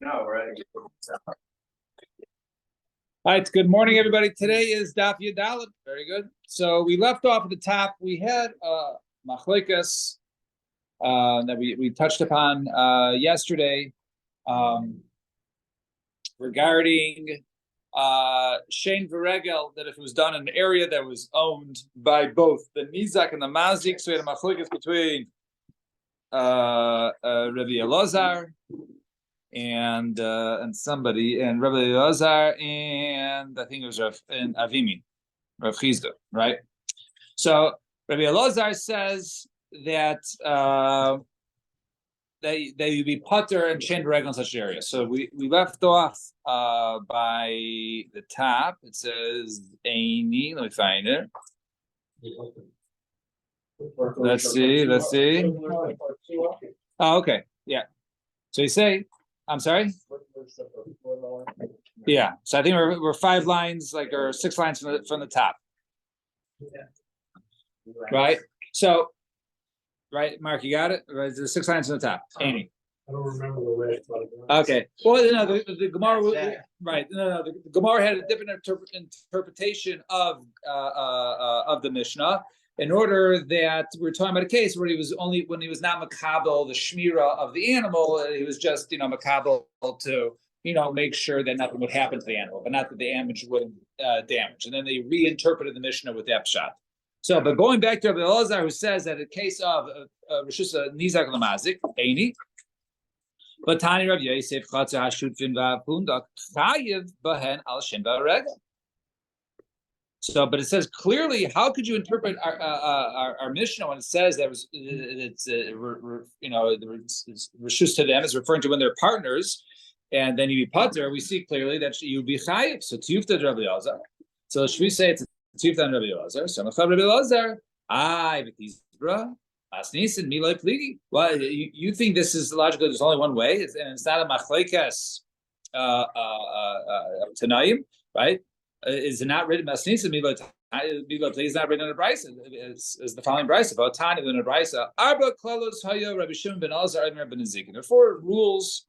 No, right. All right, good morning, everybody. Today is Daf Yomi. Very good. So we left off at the top. We had machlokes that we touched upon yesterday regarding Shein V'Regel, that if it was done in an area that was owned by both the Nizak and the Mazik. So we had a machlokes between Rabbi Elazar and somebody, and Rabbi Elazar, and I think it was Rav Chisda, right? So Rabbi Elazar says that they be putter and chain regular in such an area. So we left off by the top. It says Aini. Let me find it. Let's see. Oh, okay. Yeah. So you say, I'm sorry? Yeah. So I think we're 5 lines, or 6 lines from the top. Right? So, right, Mark, you got it? Right, there's 6 lines from the top. Amy. I don't remember the way. Okay. Well, the Gemara, right? The Gemara had a different interpretation of the Mishnah. In order that we're talking about a case where when he was not makabel the shmira of the animal, he was just makabel to make sure that nothing would happen to the animal, but not that the damage would damage. And then they reinterpreted the Mishnah with that pshat. So, but going back to Rabbi Elazar, who says that in case of Rishus Nizak Lamazik, Eini, but Tani Rav Yosef Chatzah Hashutfin VaPundak Chayiv Bahen Al Shin V'Regel. So, but it says clearly, how could you interpret our Mishnah when it says that it's reshus to them is referring to when they're partners, and then you be pater? We see clearly that you be chayiv. So tiyufta Rabbi Elazar. So should we say it's tiyufta Rabbi Elazar? So Rabbi Elazar, v'tizbra asnisin milay pligi. Well, you think this is logical? There's only one way, and it's not a machlekes tanaim, right? Is it not written? Is not written in a brisa. It's the following brisa about Tani in a brisa. Arba klalos hayo Rabbi Shimon ben Elazar and Rabbi Nezikin. There are 4 rules.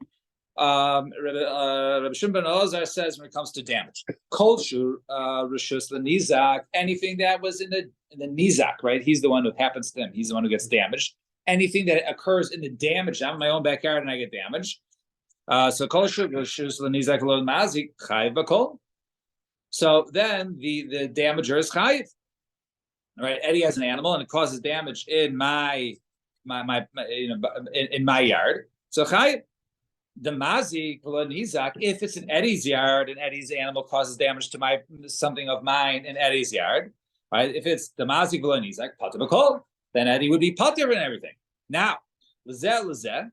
Rabbi Shimon ben Elazar says when it comes to damage, kulshu rishus lenizak, anything that was in the nizak, right? He's the one who happens to him. He's the one who gets damaged. Anything that occurs in the damage, I'm in my own backyard and I get damaged. So kulshu rishus lenizak lo mazik chayv bakol. So then the damager is chayiv. All right, Eddie has an animal and it causes damage in my in my yard. So chayiv. The mazik nizak, if it's in Eddie's yard and Eddie's animal causes damage to something of mine in Eddie's yard, right? If it's the mazik nizak pater b'kol, then Eddie would be pater and everything. Now, lezeh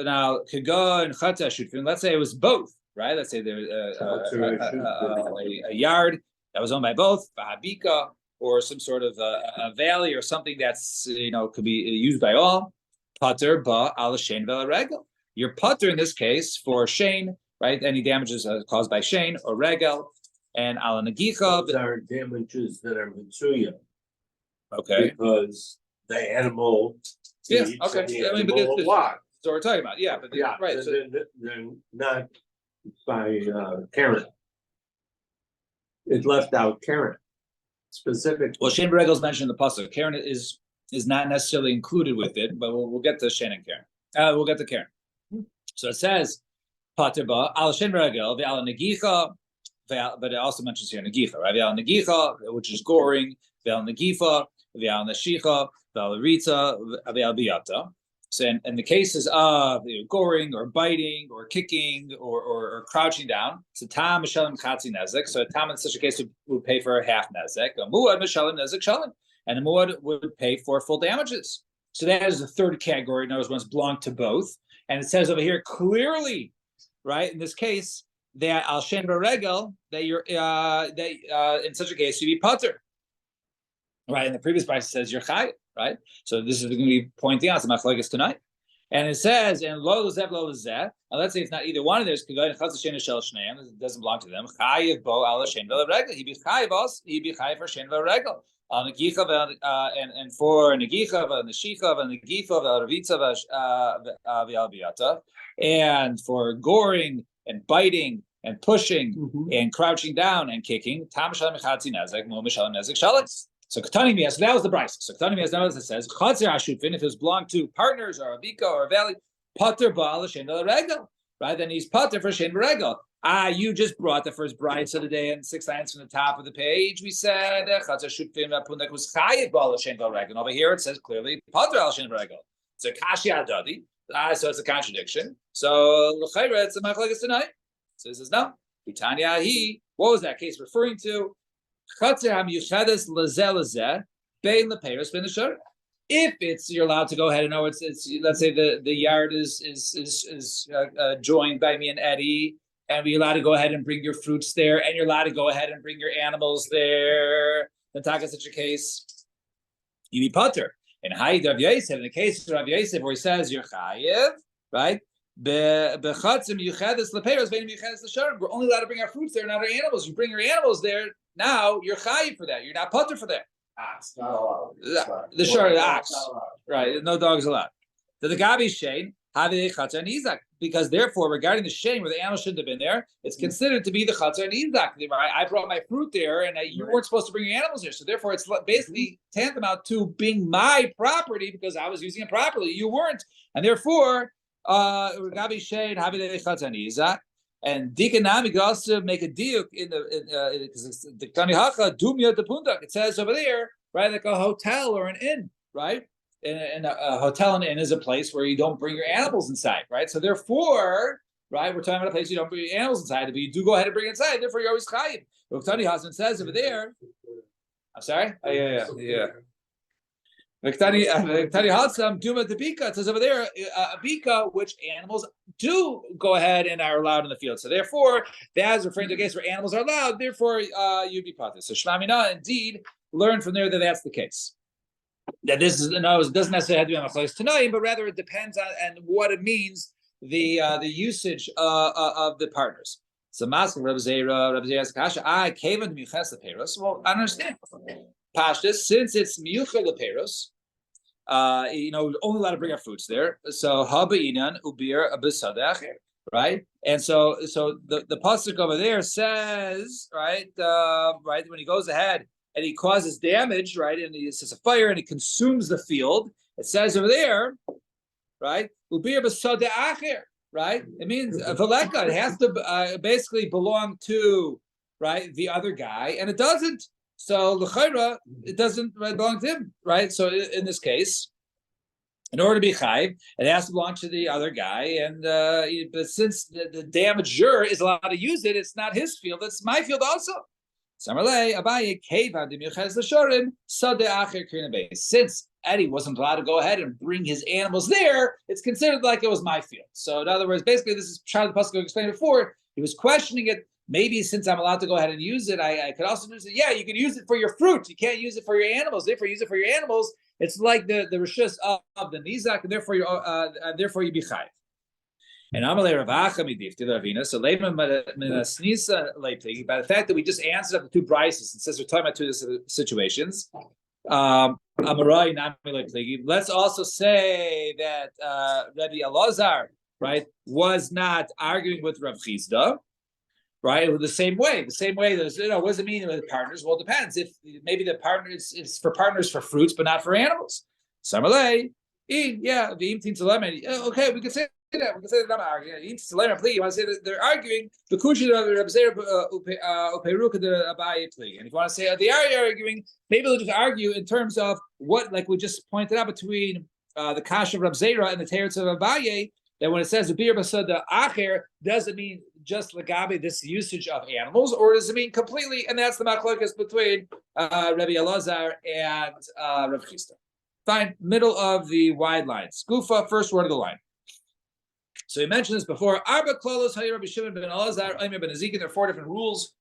now could go and chata shutfin. Let's say it was both. Right, let's say there's a yard that was owned by both Vahabika or some sort of a valley or something that's could be used by all. Pater ba al shein v'regel. You're pater in this case for shein, right? Any damages caused by shein or regel, and al nagicha. Those are damages that are mitzuya. Okay. Because the animal. Yes. Okay. So we're talking about but right. So they're not by Karen. It left out Karen specifically. Well, Shein Regel is mentioned in the pasuk. Karen is not necessarily included with it, but we'll get to Shein and Karen. We'll get to Karen. So it says pater ba al Shein Regel ve'al negicha, but it also mentions here negicha, right? Ve'al negicha, which is goring, ve'al negifa, ve'al neshicha, ve'al rita, ve'al biyata. So in the cases of goring or biting or kicking or crouching down, so tam mishalim chatzi nezek. So a tam in such a case would pay for a half nezek. A muad mishalim nezek shalim, and the muad would pay for full damages. So that is the third category. In other words, ones belong to both. And it says over here clearly, right, in this case, that al shen regel, that you're in such a case you be pater. Right, and the previous price says you're chayiv, right? So this is going to be pointing out some machlokes tonight, and it says and lo lezeh lo lezeh. Now let's say it's not either one of those. It doesn't belong to them. Chayiv bo al shein v'regel. He be chayiv us. He be chayiv for shein v'regel. Negicha and for negicha and neshicha and negifa and ravitza v'albiyata. and for goring and biting and pushing and crouching down and kicking. So Ketani Mias, that was the Bryce. So Ketani Mias, now it says, if it was belonged to partners or a Bika or a Valley, Potter Baal Shen Regal, right? Then he's Potter for Shen Regal. You just brought the first Bryce of the day and 6 lines from the top of the page. We said, was Chayiv Baal Shen Regal. Over here it says clearly, Potter Al Shen Regal. It's a Kashi Adadi. So it's a contradiction. So it's a machlokes tonight. So this is no. What was that case referring to? If it's you're allowed to go ahead and know it's let's say the yard is joined by me and Eddie, and we're allowed to go ahead and bring your fruits there, and you're allowed to go ahead and bring your animals there. Then talk in such a case, you be putter. And Haid Rav Yosef, in the case of Rav Yosef, where he says you're chayiv, right? We're only allowed to bring our fruits there, not our animals. You bring your animals there, now you're chayiv for that. You're not putter for that. Ox, not allowed. The shor, the ox, right? No dogs allowed. So the gabi shein because therefore, regarding the shein where the animal shouldn't have been there, it's considered to be the chatzar and izak. Right? I brought my fruit there, and you weren't supposed to bring your animals there. So therefore, it's basically tantamount to being my property because I was using it properly. You weren't, and therefore, gabi shein chatzar and izak. And Dikanami could also make a diuk in the Tani Hacha Dumya de Pundak. It says over there, right, like a hotel or an inn, right? And a hotel and inn is a place where you don't bring your animals inside, right? So therefore, right, we're talking about a place you don't bring your animals inside, but you do go ahead and bring it inside. Therefore, you're always chayiv. Tani Hasan says over there. I'm sorry. Oh, yeah. Tani Hasan Duma de Bika. It says over there a Bika, which animals do go ahead and are allowed in the field. So therefore, that is referring to a case where animals are allowed. Therefore, you'd be potter. So Shmamina indeed learned from there that that's the case. That this is it doesn't necessarily have to be on a place tonight, but rather it depends on and what it means the usage of the partners. So Mask Reb Zera Kasha, I came into Miuches Leperos. Well, I understand. Pashtus, since it's Miuches Leperos, only allowed to bring our fruits there. So Habainan Ubir Abisada, right? And so the pasuk over there says, right, when he goes ahead and he causes damage, right, and he says a fire and he consumes the field. It says over there, right, Ubir Abisada Acher, right? It means Veleka. It has to basically belong to right the other guy, and it doesn't. So l'chayra, it doesn't belong to him, right? So in this case, in order to be chayiv, it has to belong to the other guy. And but since the damager is allowed to use it, it's not his field; it's my field also. Since Eddie wasn't allowed to go ahead and bring his animals there, it's considered like it was my field. So in other words, basically, this is Charlie Pascal explained before. He was questioning it. Maybe since I'm allowed to go ahead and use it, I could also use it. Yeah, you can use it for your fruit. You can't use it for your animals. Therefore, use it for your animals. It's like the rishus of the nizak, and therefore you be chayiv. And Amalei Ravacha midifti Ravina. So leiman minasnisa leipligi. By the fact that we just answered up the two brises and says we're talking about two situations. Amarai nami leipligi. Let's also say that Rabbi Elazar, right, was not arguing with Rav Chisda. Right, the same way. There's, what does it mean with partners? Well, it depends. If maybe the partner is for partners for fruits, but not for animals. Samalei, okay, we can say that. We can say that I'm arguing. You want to say that they're arguing the kushi and if you want to say they are arguing, maybe they'll just argue in terms of what, like we just pointed out between the kasha of Reb Zera and the teretz of Abaye. That when it says "ubir basada acher," does it mean just legabe this usage of animals, or does it mean completely? And that's the machlokes between Rabbi Elazar and Rav Chisda. Fine, middle of the wide line. Skufa, first word of the line. So we mentioned this before. Arba klolos hayir Rabbi Shimon ben Elazar, Omer ben Ezekiel. There are 4 different rules.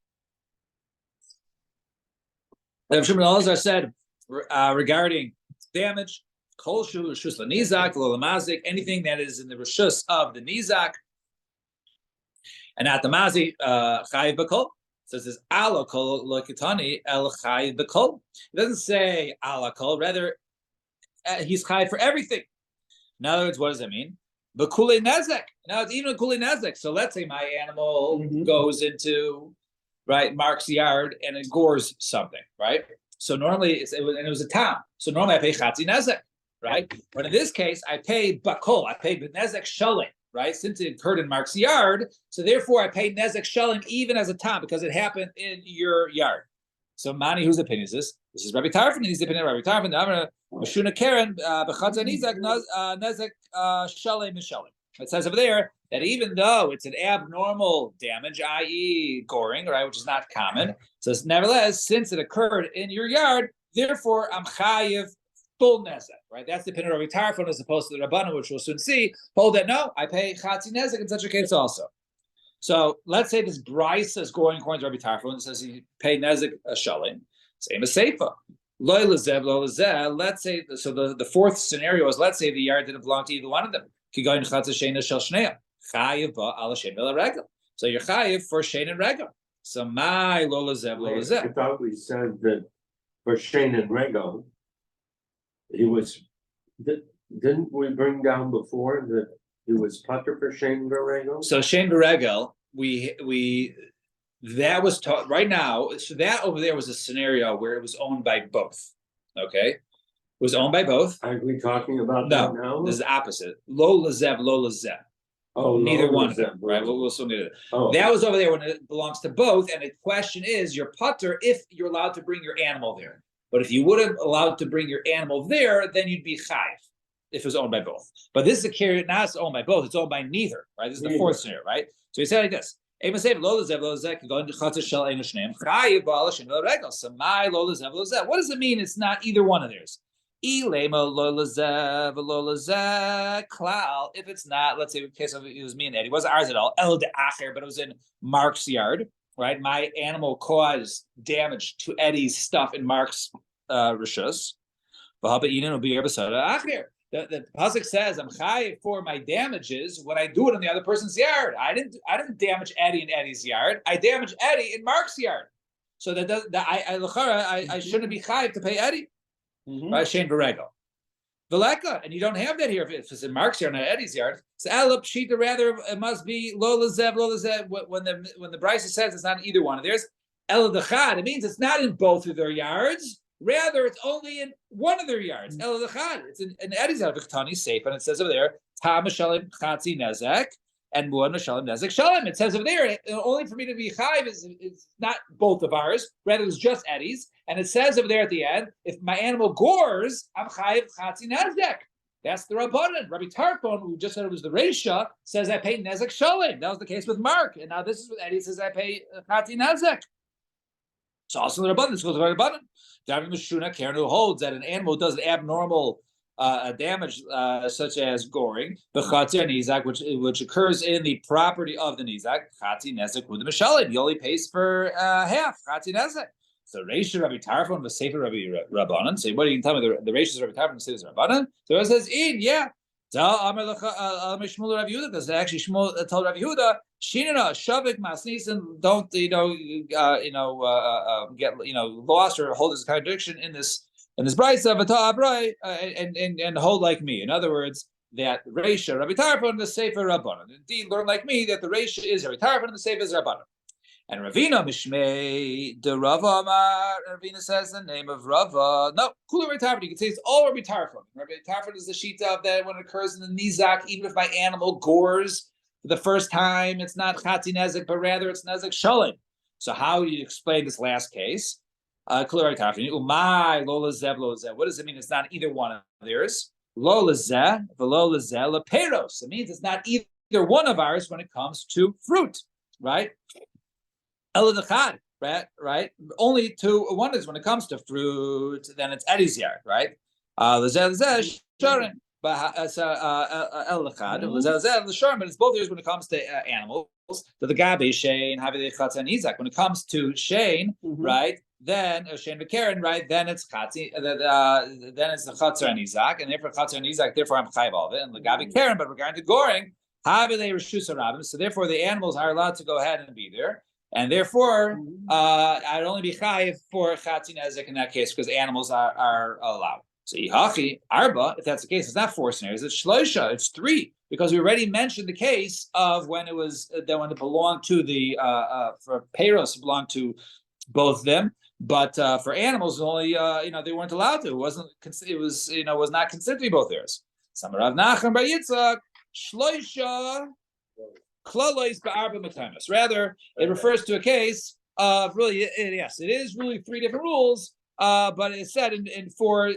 Rabbi Shimon ben Elazar said regarding damage. Kol shul rishus lanizak lolamazik, anything that is in the rishus of the nizak, and at the mazik chayiv b'kol. So it says ala kol lo kitani el chayiv b'kol. It doesn't say ala kol, rather he's chayiv for everything. In other words, what does that mean? But kule nezek. Now it's even a kule nezek. So let's say my animal goes into Mark's yard and it gores something, right? So normally it was a town. So normally I pay chatzi nezek, right? But in this case, I pay bakol. I pay nezek shalim, right? Since it occurred in Mark's yard, so therefore I pay nezek shalim even as a town because it happened in your yard. So Mani, whose opinion is this? This is Rabbi Tarfon, and he's the opinion of Rabbi Tarfon. Mashuna Karen, B'chatza Nizak, Nezek Shalem Mishalem. It says over there that even though it's an abnormal damage, i.e., goring, right, which is not common, it says nevertheless, since it occurred in your yard, therefore I'm chayiv full nezek, right? That's the opinion of Rabbi Tarfon as opposed to the Rabbanan, which we'll soon see. Hold that no, I pay chatzi nezek in such a case also. So let's say this Bryce is going according to Rabbi Tarfon and says he paid nezek shalim. Same as Seifa. Let's say, so the fourth scenario is, let's say the yard didn't belong to either one of them. So you're chayiv for shein and regel. So my lo lezev lo lezeh. I thought we said that for shein and regel, he was. Didn't we bring down before that he was putter for shein regel? So shein regel, we. That was taught right now. So that over there was a scenario where it was owned by both. Okay, it was owned by both. Are we talking about no, that now? This is the opposite. Lo lezev, lo lezeh. Oh, neither one of them. Right. We'll still get it. Oh, that was over there when it belongs to both. And the question is, your putter if you're allowed to bring your animal there. But if you wouldn't allowed to bring your animal there, then you'd be chayiv if it was owned by both. But this is a carrier not owned by both; it's owned by neither. Right. This is the fourth scenario. Right. So he said like this. So my lo lezev lo lezeh. What does it mean? It's not either one of theirs. If it's not, let's say in case of it was me and Eddie, it wasn't ours at all. El de acher, but it was in Mark's yard, right? My animal caused damage to Eddie's stuff in Mark's rishus. The pasuk says, "I'm chayiv for my damages when I do it in the other person's yard." I didn't damage Eddie in Eddie's yard. I damaged Eddie in Mark's yard. So I shouldn't be chayiv to pay Eddie, right? Shein v'regel, v'leka, and you don't have that here if it's in Mark's yard, not Eddie's yard. So elop shita, rather it must be lo lezev. When the Bryce says it's not either one of theirs, el dechad, it means it's not in both of their yards. Rather, it's only in one of their yards. It's in Eddie's yard. Safe, and it says over there, Tam Shalim Chatzi Nezek and Muad Shalim Nezek Shalim. It says over there, only for me to be chayiv is not both of ours. Rather, it's just Eddie's. And it says over there at the end, if my animal gores, I'm chayiv Chatzi Nezek. That's the Rabbanan. Rabbi Tarfon, who just said it was the Reisha, says I pay Nezek Shalim. That was the case with Mark, and now this is what Eddie says I pay Chatzi Nezek. So also the Rabbanan, this goes to the Rabbanan. David Mashuna Karen, who holds that an animal does abnormal damage such as goring, b'chatzir nizak, which occurs in the property of the nizak, chatzi nezek with the mishalim. He only pays for half chatzi nezek. So Reisha Rabbi Tarfon was Sefer Rabbi Rabbanan. So what do you tell me? The Reisha Rabbi Tarfon says Rabbanan. So it says yeah. Because actually Shmuel told Rabbi Yehuda, Shinana Shavik Masnisan, don't get lost or hold this contradiction in this brayso and hold like me. In other words, that Reisha Rabbi Tarfon the Sefer Rabbanan. Indeed, learn like me that the Reisha is Rabbi Tarfon and the Sefer is Rabbanan. And Ravina Mishmei de Rava Amar. Ravina says the name of Rava. No, Kula Rabbi Tarfon. You can say it's all Rabbi Tarfon. Rabbi Tarfon is the shita of that when it occurs in the nizak, even if my animal gores for the first time, it's not chatzi nezek, but rather it's nezek shalim. So how do you explain this last case? Kula Rabbi Tarfon. Umay lo lezev lo lezev. What does it mean? It's not either one of theirs. Lo lezeh v'lo lezeh leperos. It means it's not either one of ours when it comes to fruit, right? Right? Only to one is when it comes to fruit, then it's Eddie's yard, right? But it's both years when it comes to animals. So the Gabi Shane, when it comes to Shane, right? Then Shane Bekaren, right? Then it's Chatzi, then it's the Chatzar and Izak, and therefore Chatzar and Izak, therefore I'm Chayv all of it. And the Gabi Karen, but regarding to goring, so therefore the animals are allowed to go ahead and be there. And therefore, I'd only be chayiv for chatzi nezek in that case because animals are allowed. So ihachi arba, if that's the case, it's not 4 scenarios. It's shloisha. It's 3. because we already mentioned the case of when it was when it belonged to the for payros, it belonged to both of them, but for animals only they weren't allowed to. It was was not considered to be both theirs. Some Rav Nachman bar Yitzchak shloisha klalois ba'arba matanos. Rather, it refers to a case of really yes, it is really 3 different rules. But it's said in 4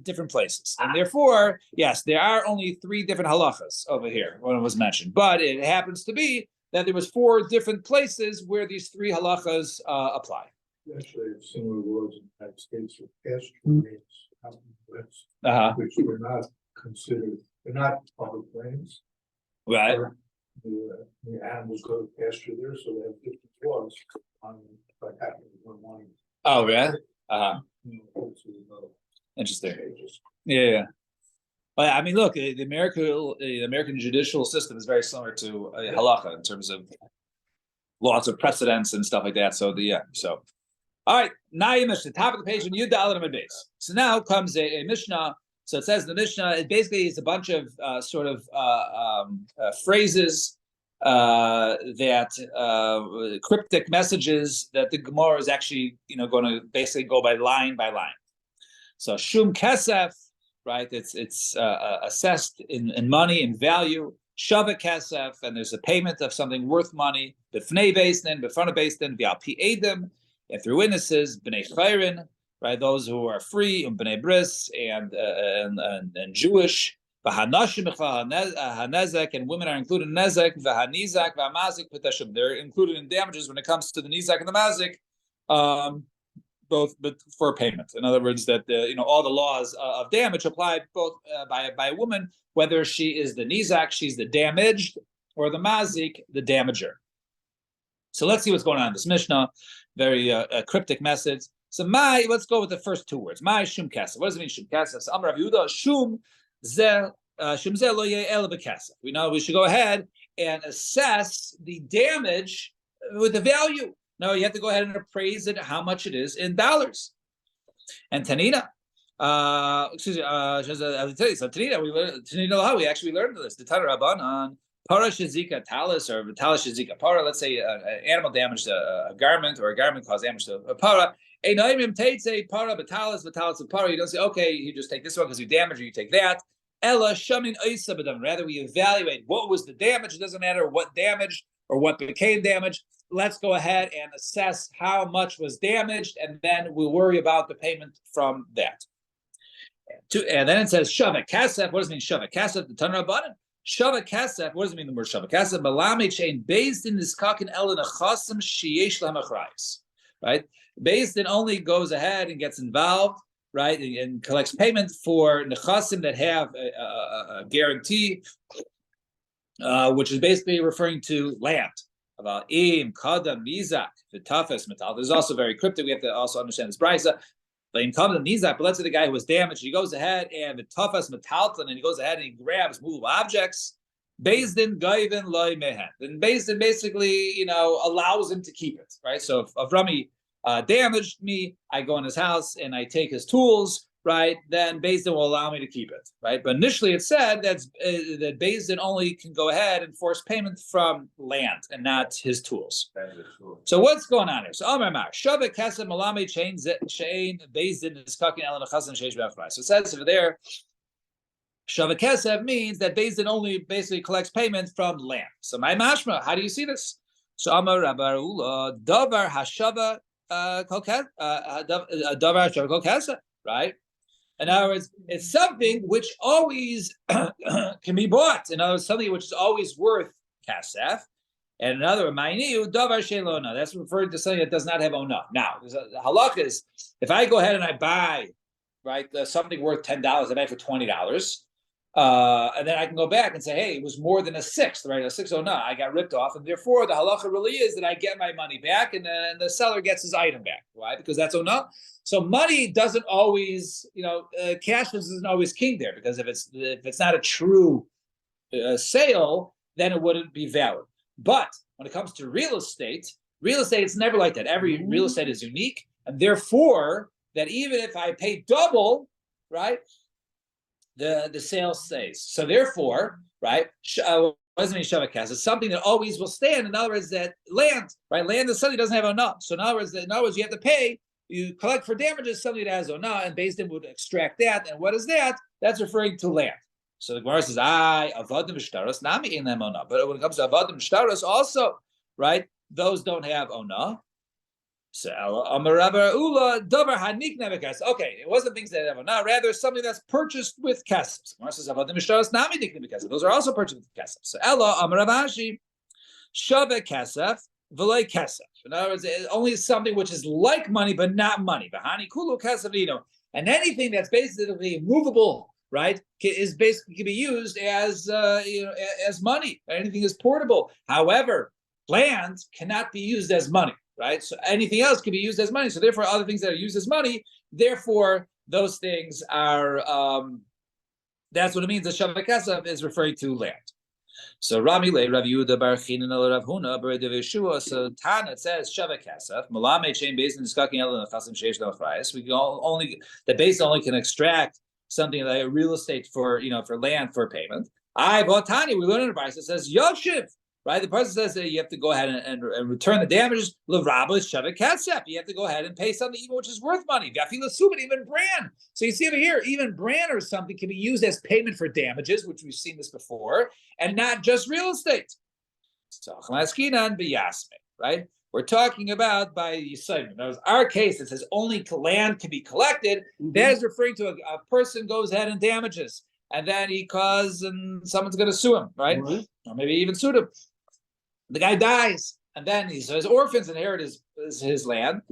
different places, and therefore, yes, there are only 3 different halachas over here when it was mentioned. But it happens to be that there was 4 different places where these 3 halachas apply. Actually, similar laws in the United States for pasture lands, which were not considered, they're not public lands. Right. The animals go to pasture there, so they have different laws on what happens when one. Oh, yeah. Interesting. Yeah. But I mean, look, the American judicial system is very similar to halacha in terms of lots of precedents and stuff like that. So all right, now you Mishnah, top of the page on Yud Dalet Amud Beis. So now comes a Mishnah. So it says the Mishnah, it basically is a bunch of phrases that cryptic messages that the Gemara is actually going to basically go by line. So shum kesef, right? It's assessed in money and value. Shava kesef, and there's a payment of something worth money. B'fnei beis din, b'front of beis din, v'al pi edim, and through witnesses. B'nei chayrin, right? Those who are free, b'nei bris, and Jewish. V'hanashim hanezek, and women are included in nezek. V'hanizak v'hamazik p'tashum. They're included in damages when it comes to the nizak and the mazik, both but for payment. In other words, that all the laws of damage apply both by a woman, whether she is the nizak, she's the damaged, or the mazik, the damager. So let's see what's going on in this Mishnah. Very cryptic message. So let's go with the first 2 words. Shum kesef. What does it mean, shum kesef? So Amar Rav Yehuda, shum zeh lo yeh el b'kesef. We know we should go ahead and assess the damage with the value. No, you have to go ahead and appraise it, how much it is in dollars. And Tanina, I'll tell you. So Tanina, we actually learned this. The Tana Rabbanan, para shezika talis or talis shezika para. Let's say an animal damaged a garment, or a garment caused damage to a para. Einaimim teitze para batalis batalis para. You don't say, okay, you just take this one because you damaged, or you take that. Ella shamin oisa b'dam. Rather, we evaluate what was the damage. It doesn't matter what damage or what became damage. Let's go ahead and assess how much was damaged, and then we'll worry about the payment from that. And then it says Shava Kasef. What does it mean, Shava Kasef? The Tanra Rabbanan. Shava Kasef. What does it mean, the word Shava Kasef? Balami chain based in this kakin el nechasim sheyesh lahem achrayis. Right? Based in only goes ahead and gets involved, right, and collects payment for nechasim that have a guarantee, which is basically referring to land. About im kadam nizak v'tafes metal. There's also very cryptic. We have to also understand this brisa. But in kadam nizak, but let's say the guy who was damaged, he goes ahead and v'tafes metalton, and he goes ahead and he grabs movable objects. Beis din gaiven loy mehen. Then Beis din basically, allows him to keep it, right? So if Rami damaged me, I go in his house and I take his tools, right? Then Beis din will allow me to keep it, right? But initially it said that Beis din only can go ahead and force payment from land and not his tools. So what's going on here? So Amar Mar Shaveh Kesef Malami Chain Beis din is kakin el nechasim sheish b'achrayis. So it says over there, Shaveh Kesef means that Beis din only basically collects payment from land. So my mashma, how do you see this? So Amar Rabbi Ula davar hashava davar hashava kol kesef, right? In other words, it's something which always can be bought. In other words, something which is always worth kasef. And another, davar shelona. That's referring to something that does not have ona. Now, the halakha is, if I go ahead and I buy, right, something worth $10, I buy it for $20, and then I can go back and say, hey, it was more than a sixth, right? A 6 ona. I got ripped off, and therefore the halakha really is that I get my money back, and then the seller gets his item back. Why? Because that's ona. So money doesn't always, cash isn't always king there, because if it's not a true sale, then it wouldn't be valid. But when it comes to real estate, it's never like that. Every real estate is unique, and therefore that even if I pay double, right, the sale stays. So therefore, right? What does it mean Shavak Kesef? It's something that always will stand. In other words, that land, right? Land that suddenly doesn't have enough. So in other words, you have to pay. You collect for damages something that has ona, and Beis Din would extract that. And what is that? That's referring to land. So the Gemara says, avodim shtaros nami in them ona. But when it comes to avodim shtaros, also, right? Those don't have ona. So okay, it wasn't things that have ona, rather something that's purchased with kesef. Gemara says, avodim shtaros nami diknim kesef. Those are also purchased with kesef. So ella amaravashi shave kesef. V'lei kesef. In other words, only something which is like money but not money. V'hani kulu kesef, and anything that's basically movable, right, is basically can be used as as money. Anything is portable. However, land cannot be used as money, right? So anything else can be used as money. So therefore, other things that are used as money, therefore, those things are. That's what it means. The Shavak Kesef is referring to land. So Rami le Rav Yehuda Bar Chinan el Rav Huna Bar Dev Yeshua. So Tana says Shavak Kesef Malame Chain Basin Discussing El Nechasim Sheish No Chayes. We can only the base only can extract something like real estate for for land for payment. I bought Tanya. We learned in the price. It says Yoshiv. Right, the person says that you have to go ahead and return the damages. Levraba is Shavak Kesef. You have to go ahead and pay something even which is worth money. Gafila Subin, even bran. So you see over here, even bran or something can be used as payment for damages, which we've seen this before, and not just real estate. So right? We're talking about by Yisayim. That was our case. It says only land can be collected. That is referring to a person goes ahead and damages, and then he caused, and someone's going to sue him, right? Or maybe even sue him. The guy dies, and then his orphans inherit his land,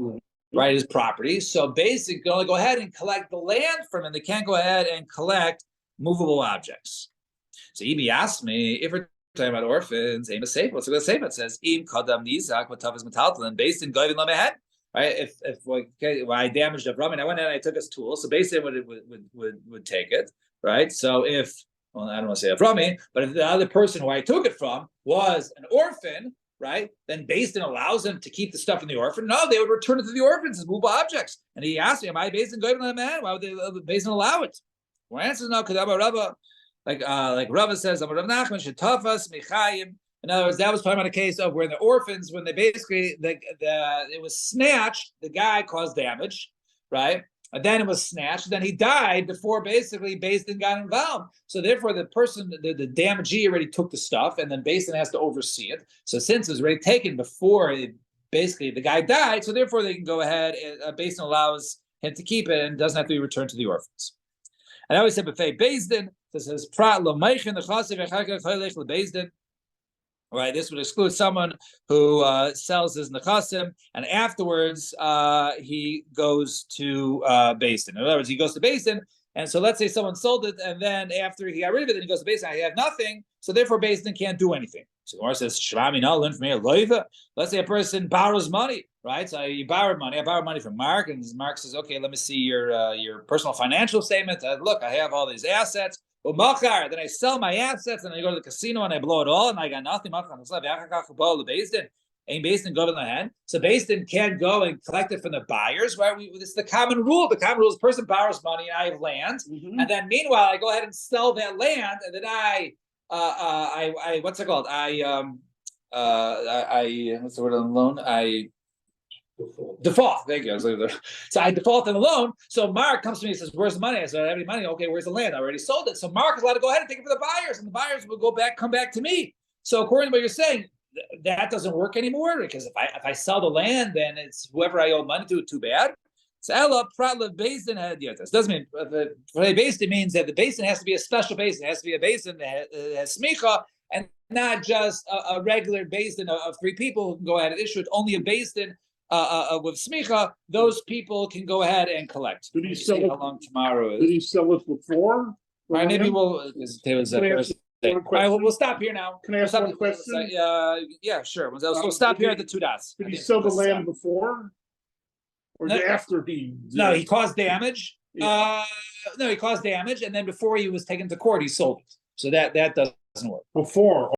right? His property. So basically, going to go ahead and collect the land from him. They can't go ahead and collect movable objects. So Ibi asked me if we're talking about orphans, aim a safe. What's the safe? It says Im Kadam Nizak Matav is Metaltalin based in Goyvin Lamehed. Right? If I damaged a Brahmin, I went in and I took his tool. So basically, would take it, right? So if I don't want to say a Brahmin, but if the other person who I took it from was an orphan, right? Then Beis Din allows them to keep the stuff in the orphan. No, they would return it to the orphans as movable objects. And he asked me, "Am I Beis Din going to that man? Why would Beis Din allow it?" My answer is no, because Abba Rabba, like Rava says, Abba Rav Nachman Shetafas Mechayim. In other words, that was talking about a case of where the orphans, when they basically it was snatched, the guy caused damage, right? And then it was snatched. Then he died before basically Beis Din got involved. So therefore, the person, the damagee already took the stuff, and then Beis Din has to oversee it. So since it was already taken before basically the guy died, so therefore they can go ahead and Beis Din allows him to keep it and doesn't have to be returned to the orphans. And I always said, "Befei Beis Din," it says "Prat lo meichin the chasiv echakach cholech le Beis Din." Right, this would exclude someone who sells his nechasim, and afterwards he goes to Beis Din. In other words, he goes to Beis Din, and so let's say someone sold it, and then after he got rid of it, then he goes to Beis Din. I have nothing, so therefore Beis Din can't do anything. So Gemara says, "Shvami no learn from here loiva." Let's say a person borrows money, right? So you borrowed money. I borrowed money from Mark, and Mark says, "Okay, let me see your personal financial statement. Look, I have all these assets." Machar, then I sell my assets and I go to the casino and I blow it all and I got nothing. So Beis Din can't go and collect it from the buyers, right? It's the common rule. The common rule is the person borrows money and I have land, and then meanwhile I go ahead and sell that land, and then I what's it called? What's the word on loan? Default. Thank you. So I default on the loan. So Mark comes to me and says, "Where's the money?" I said, "I don't have any money." "Okay, where's the land?" "I already sold it." So Mark is allowed to go ahead and take it for the buyers, and the buyers will come back to me. So according to what you're saying, that doesn't work anymore, because if I sell the land, then it's whoever I owe money to. Too bad. So Ella Pratla Beis Din had this doesn't mean the Beis Din means that the Beis Din has to be a special Beis Din. It has to be a Beis Din that has smicha, and not just a regular Beis Din of three people who can go ahead and issue it. Only a Beis Din with smicha, those people can go ahead and collect. Did he sell it? How long tomorrow is? Did he sell it before? All right, maybe we'll. All right, we'll stop here now. Can I ask one question? Yeah, sure. We'll stop here at the two dots. Did he sell the land before, or after he? No, he caused damage. Yeah. No, he caused damage, and then before he was taken to court, he sold it. So that doesn't work. Before.